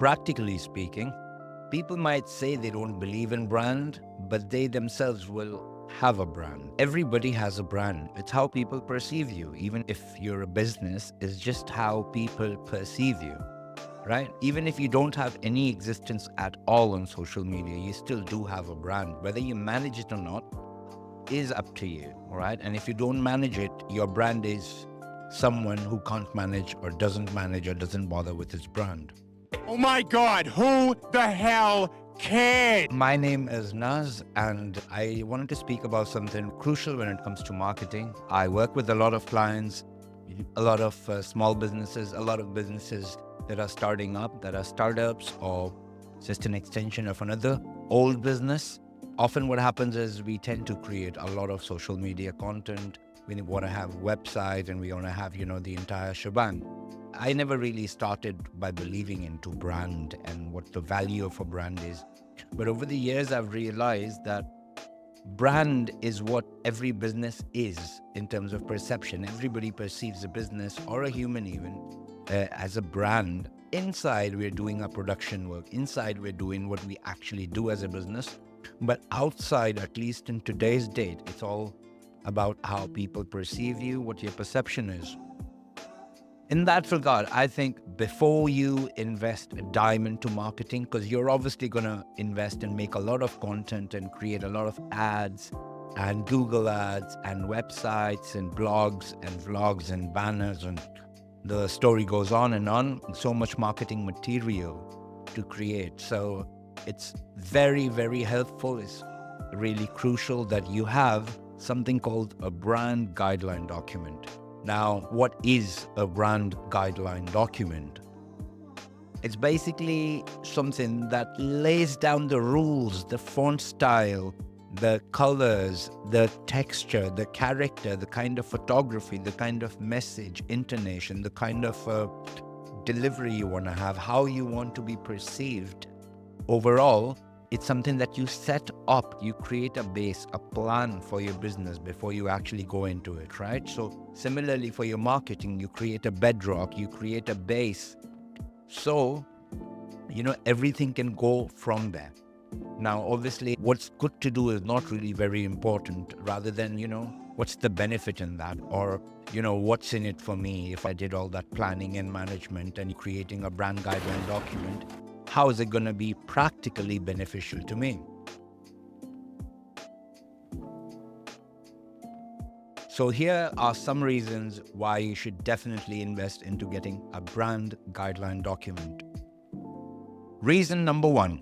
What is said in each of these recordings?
Practically speaking, people might say they don't believe in brand, but they themselves will have a brand. Everybody has a brand. It's how people perceive you. Even if you're a business, it's just how people perceive you, right? Even if you don't have any existence at all on social media, you still do have a brand. Whether you manage it or not is up to you, all right? And if you don't manage it, your brand is someone who can't manage or doesn't bother with his brand. Oh my God, who the hell cares? My name is Naz, and I wanted to speak about something crucial when it comes to marketing. I work with a lot of clients, a lot of small businesses, a lot of businesses that are starting up, that are startups or just an extension of another old business. Often what happens is we tend to create a lot of social media content. We want to have websites and we want to have, the entire shebang. I never really started by believing into brand and what the value of a brand is. But over the years, I've realized that brand is what every business is in terms of perception. Everybody perceives a business or a human even as a brand. Inside, we're doing our production work. Inside, we're doing what we actually do as a business. But outside, at least in today's date, it's all about how people perceive you, what your perception is. In that regard, I think before you invest a dime into marketing, because you're obviously going to invest and make a lot of content and create a lot of ads and Google ads and websites and blogs and vlogs and banners, and the story goes on, so much marketing material to create. So it's very, very helpful. It's really crucial that you have something called a brand guideline document. Now, what is a brand guideline document? It's basically something that lays down the rules, the font style, the colors, the texture, the character, the kind of photography, the kind of message, intonation, the kind of delivery you want to have, how you want to be perceived. Overall, it's something that you set up, you create a base, a plan for your business before you actually go into it, right? So similarly for your marketing, you create a bedrock, you create a base. So, everything can go from there. Now, obviously, what's good to do is not really very important, rather than, what's the benefit in that? Or, what's in it for me if I did all that planning and management and creating a brand guideline document? How is it going to be practically beneficial to me? So here are some reasons why you should definitely invest into getting a brand guideline document. Reason number one,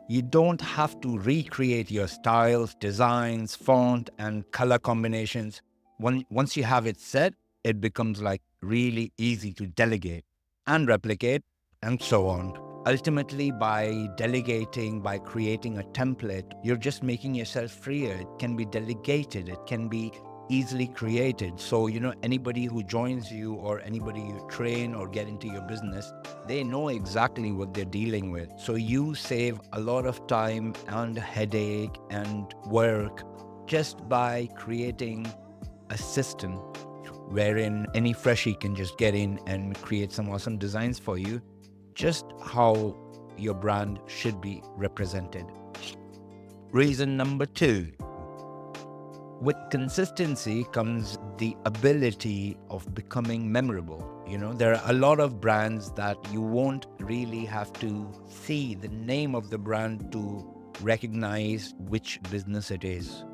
you don't have to recreate your styles, designs, font, and color combinations. Once you have it set, it becomes really easy to delegate and replicate and so on. Ultimately, by delegating, by creating a template, you're just making yourself freer. It can be delegated. It can be easily created. So, anybody who joins you or anybody you train or get into your business, they know exactly what they're dealing with. So you save a lot of time and headache and work just by creating a system wherein any freshie can just get in and create some awesome designs for you, just how your brand should be represented. Reason number two, with consistency comes the ability of becoming memorable. There are a lot of brands that you won't really have to see the name of the brand to recognize which business it is.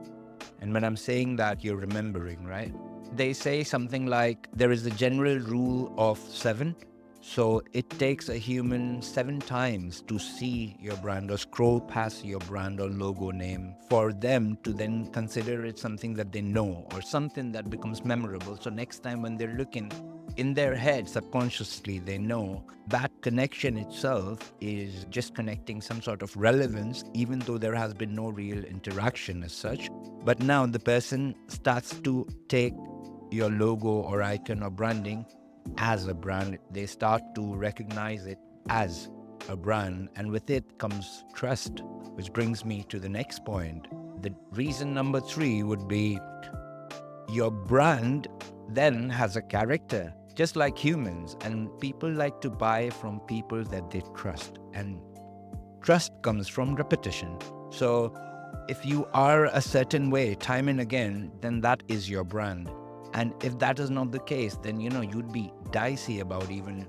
And when I'm saying that, you're remembering, right? They say something like there is a general rule of 7. So it takes a human 7 times to see your brand or scroll past your brand or logo name for them to then consider it something that they know or something that becomes memorable. So next time when they're looking in their head, subconsciously, they know that connection itself is just connecting some sort of relevance, even though there has been no real interaction as such. But now the person starts to take your logo or icon or branding as a brand. They start to recognize it as a brand, and with it comes trust, which brings me to the next point. The reason number 3 would be your brand then has a character. just like humans, and people like to buy from people that they trust. And trust comes from repetition. So if you are a certain way time and again, then that is your brand. And if that is not the case, then you'd be dicey about even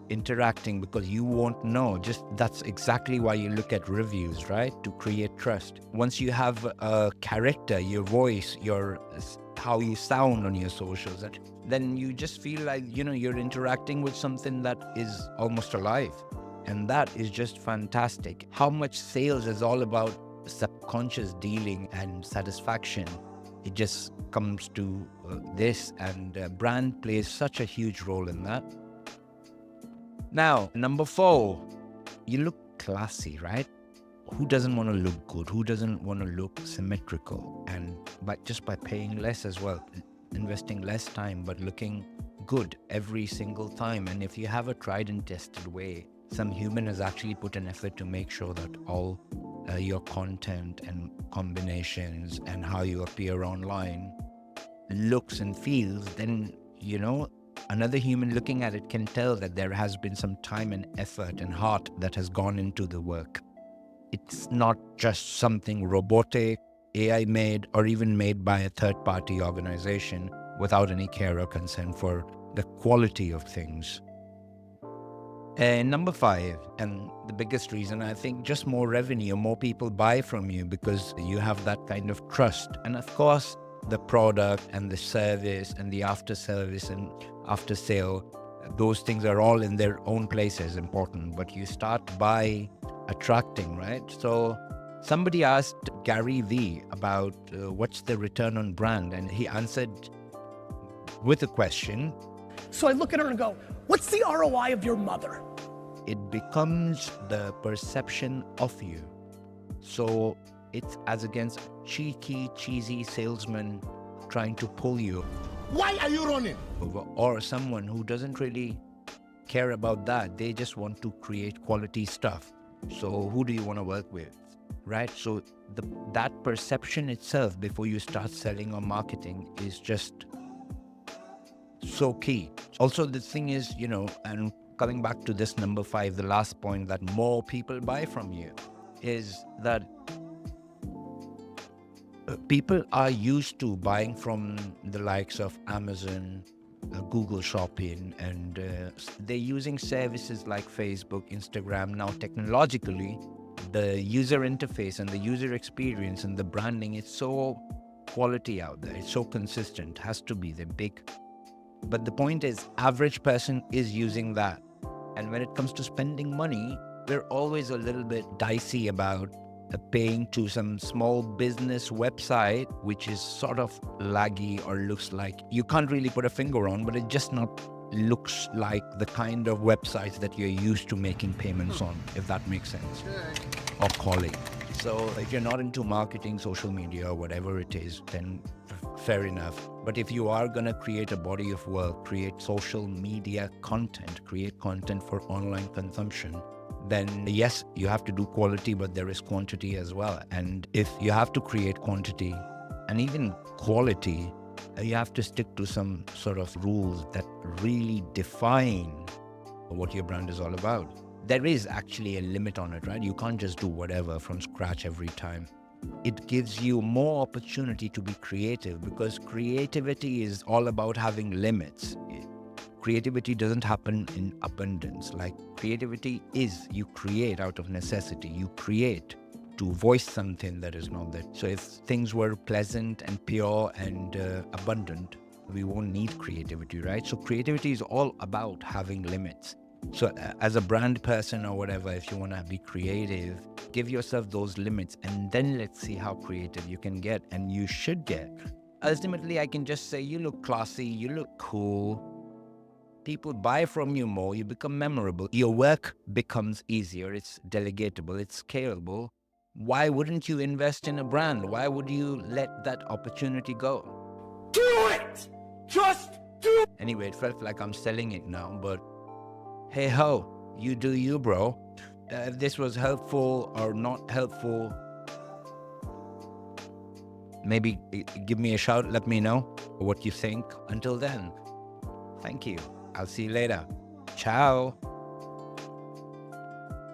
interacting, because you won't know. Just that's exactly why you look at reviews, right? To create trust. Once you have a character, your voice, your how you sound on your socials, then you just feel like you're interacting with something that is almost alive. And that is just fantastic. How much sales is all about subconscious dealing and satisfaction. It just comes to this, and brand plays such a huge role in that. Now, number 4, you look classy, right? Who doesn't want to look good? Who doesn't want to look symmetrical? And just by paying less as well, investing less time, but looking good every single time. And if you have a tried and tested way, some human has actually put an effort to make sure that all your content and combinations and how you appear online looks and feels, then another human looking at it can tell that there has been some time and effort and heart that has gone into the work. It's not just something robotic, AI made, or even made by a third-party organization without any care or concern for the quality of things. And number 5, and the biggest reason, I think, just more revenue, more people buy from you because you have that kind of trust. And of course, the product and the service and the after service and after sale, those things are all in their own places important, but you start by attracting, right? So somebody asked Gary Vee about what's the return on brand, and he answered with a question. So I look at her and go, what's the ROI of your mother? It becomes the perception of you. So it's as against cheeky, cheesy salesman trying to pull you Why are you running? over, or someone who doesn't really care about that. They just want to create quality stuff. So who do you want to work with, right? So that perception itself before you start selling or marketing is just so key. Also, the thing is, and coming back to this number 5, the last point, that more people buy from you, is that people are used to buying from the likes of Amazon, Google Shopping, and they're using services like Facebook, Instagram. Now, technologically, the user interface and the user experience and the branding, it's so quality out there. It's so consistent. Has to be the big. But the point is, average person is using that. And when it comes to spending money, we're always a little bit dicey about paying to some small business website, which is sort of laggy or looks like you can't really put a finger on, but it just not looks like the kind of websites that you're used to making payments on, if that makes sense, or calling. So if you're not into marketing, social media, or whatever it is, then fair enough. But if you are going to create a body of work, create social media content, create content for online consumption, then yes, you have to do quality, but there is quantity as well. And if you have to create quantity and even quality, you have to stick to some sort of rules that really define what your brand is all about. There is actually a limit on it, right? You can't just do whatever from scratch every time. It gives you more opportunity to be creative, because creativity is all about having limits. Creativity doesn't happen in abundance. Like, creativity is, you create out of necessity. You create to voice something that is not there. So if things were pleasant and pure and abundant, we won't need creativity, right? So creativity is all about having limits. So as a brand person or whatever, if you want to be creative, give yourself those limits, and then let's see how creative you can get, and you should get. Ultimately, I can just say, you look classy, you look cool. People buy from you more, you become memorable. Your work becomes easier, it's delegatable, it's scalable. Why wouldn't you invest in a brand? Why would you let that opportunity go? Do it! Just do it! Anyway, it felt like I'm selling it now, but hey ho, you do you, bro. If this was helpful or not helpful, maybe give me a shout, let me know what you think. Until then, thank you. I'll see you later. Ciao.